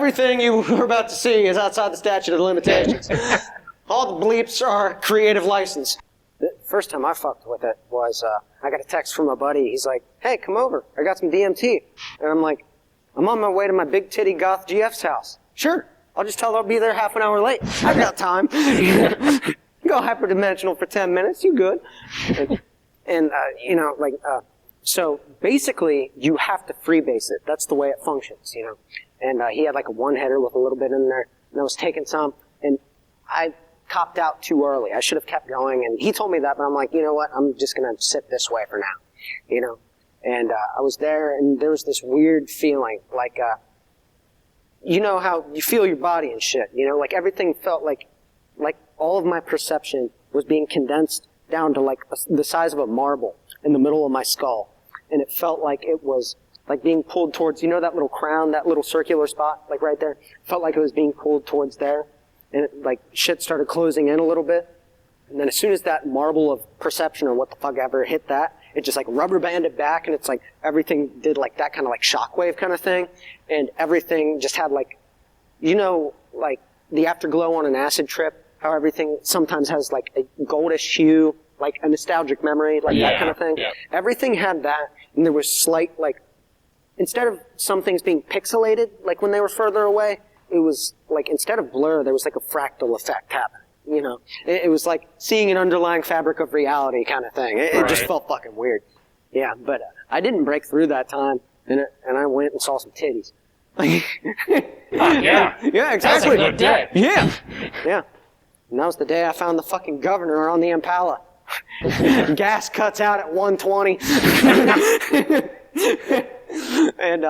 everything you were about to see is outside the statute of limitations. All the bleeps are creative license. The first time I fucked with it was, I got a text from a buddy. He's like, hey, come over. I got some DMT. And I'm like, I'm on my way to my big titty goth GF's house. Sure. I'll just tell her I'll be there half an hour late. I've got time. Go hyperdimensional for 10 minutes. You good. And so basically you have to freebase it. That's the way it functions, you know. And he had like a one-header with a little bit in there. And I was taking some. And I copped out too early. I should have kept going. And he told me that, but I'm like, you know what? I'm just going to sit this way for now, you know. And I was there, and there was this weird feeling, like, you know how you feel your body and shit, you know? Like everything felt like all of my perception was being condensed down to like the size of a marble in the middle of my skull. And it felt like it was like being pulled towards, you know that little crown, that little circular spot, like right there? It felt like it was being pulled towards there. And it, like shit started closing in a little bit. And then as soon as that marble of perception or what the fuck ever hit that, it just like rubber banded back, and it's like everything did like that kind of like shockwave kind of thing. And everything just had like, you know, like the afterglow on an acid trip, how everything sometimes has like a goldish hue, like a nostalgic memory, like that kind of thing. Yeah. Everything had that, and there was slight like, instead of some things being pixelated, like when they were further away, it was like instead of blur, there was like a fractal effect happening. You know, it was like seeing an underlying fabric of reality kind of thing. It just felt fucking weird. Yeah, but I didn't break through that time, and I went and saw some titties. Yeah, exactly. That's a good day. Yeah. And that was the day I found the fucking governor on the Impala. Gas cuts out at 120. And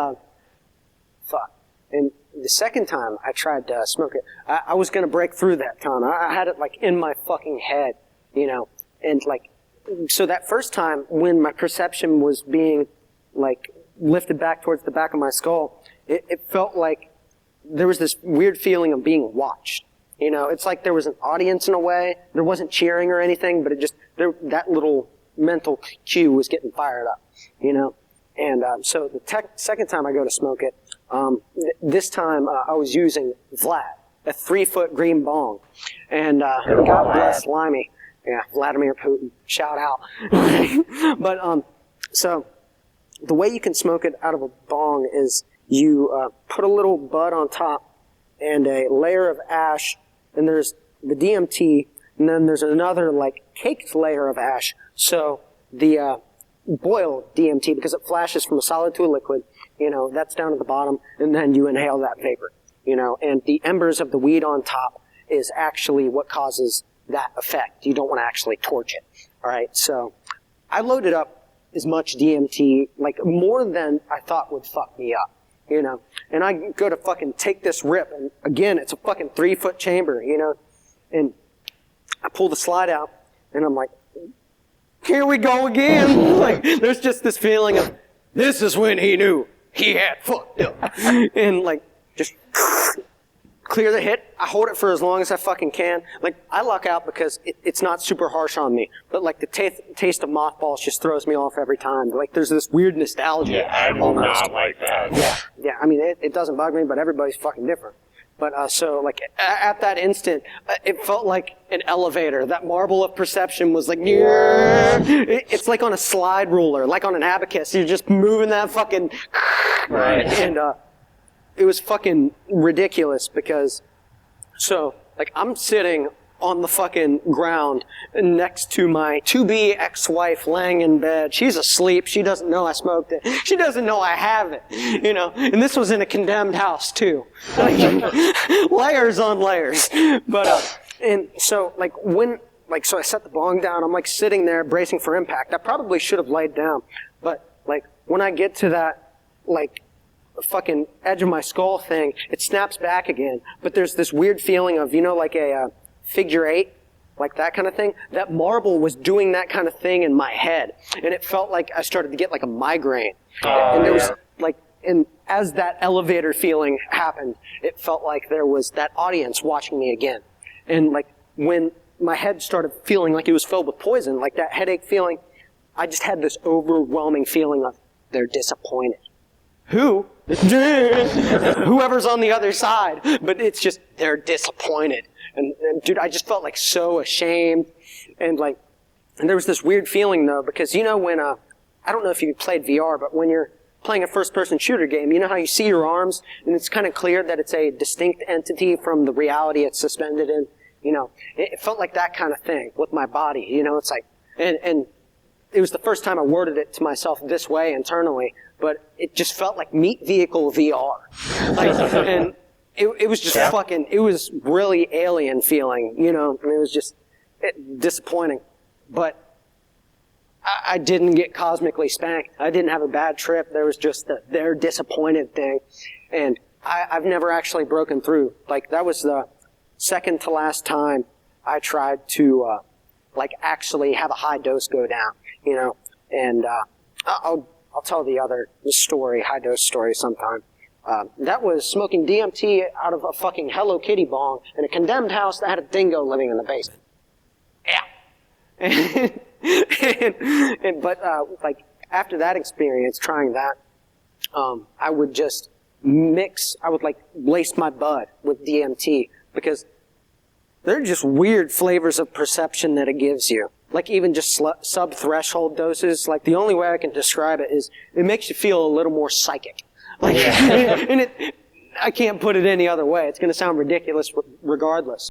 fuck. And the second time I tried to smoke it, I was going to break through that time. I had it like in my fucking head, you know, and like, so that first time when my perception was being like lifted back towards the back of my skull, it felt like there was this weird feeling of being watched. You know, it's like there was an audience in a way. There wasn't cheering or anything, but it just, that little mental cue was getting fired up, you know. And so the second time I go to smoke it, this time I was using Vlad, a 3-foot green bong. And God bless Limey. Yeah, Vladimir Putin. Shout out. But so the way you can smoke it out of a bong is you put a little bud on top and a layer of ash, and there's the DMT, and then there's another like caked layer of ash. So the boiled DMT, because it flashes from a solid to a liquid, you know, that's down at the bottom, and then you inhale that vapor, you know, and the embers of the weed on top is actually what causes that effect. You don't want to actually torch it, all right? So I loaded up as much DMT, like more than I thought would fuck me up, you know, and I go to fucking take this rip, and again, it's a fucking 3-foot chamber, you know, and I pull the slide out, and I'm like, here we go again. Like, there's just this feeling of, this is when he knew he had fucked up. And like, just clear the hit. I hold it for as long as I fucking can. Like, I luck out because it's not super harsh on me. But like, the taste of mothballs just throws me off every time. Like, there's this weird nostalgia. Yeah, I do not like that. Yeah, I mean, it doesn't bug me, but everybody's fucking different. But so, like, at that instant, it felt like an elevator. That marble of perception was like, it's like on a slide ruler, like on an abacus. You're just moving that fucking... Right. And it was fucking ridiculous because... So, like, I'm sitting on the fucking ground next to my to-be ex-wife laying in bed. She's asleep. She doesn't know I smoked it. She doesn't know I have it, you know. And this was in a condemned house, too. Like, layers on layers. But, and so, like, so I set the bong down. I'm, like, sitting there bracing for impact. I probably should have laid down. But, like, when I get to that, like, fucking edge of my skull thing, it snaps back again. But there's this weird feeling of, you know, like a... figure 8, like that kind of thing. That marble was doing that kind of thing in my head. And it felt like I started to get like a migraine. And there was like, and as that elevator feeling happened, it felt like there was that audience watching me again. And like when my head started feeling like it was filled with poison, like that headache feeling, I just had this overwhelming feeling of they're disappointed. Who? whoever's on the other side. But it's just, they're disappointed. And dude, I just felt like so ashamed. And like, and there was this weird feeling though, because you know when, I don't know if you played VR, but when you're playing a first-person shooter game, you know how you see your arms, and it's kind of clear that it's a distinct entity from the reality it's suspended in? You know, it felt like that kind of thing with my body. You know, it's like, and it was the first time I worded it to myself this way internally, but it just felt like Meat Vehicle VR. Like, and it was just fucking, it was really alien feeling, you know, and it was just disappointing. But I didn't get cosmically spanked. I didn't have a bad trip. There was just their disappointed thing. And I've never actually broken through. Like, that was the second to last time I tried to, like, actually have a high dose go down, you know. And I'll tell the other story, high dose story sometime. That was smoking DMT out of a fucking Hello Kitty bong in a condemned house that had a dingo living in the basement. Yeah. But like after that experience, trying that, I would just I would like lace my bud with DMT because they're just weird flavors of perception that it gives you. Like even just sub-threshold doses, like the only way I can describe it is it makes you feel a little more psychic. Like, and I can't put it any other way. It's going to sound ridiculous regardless.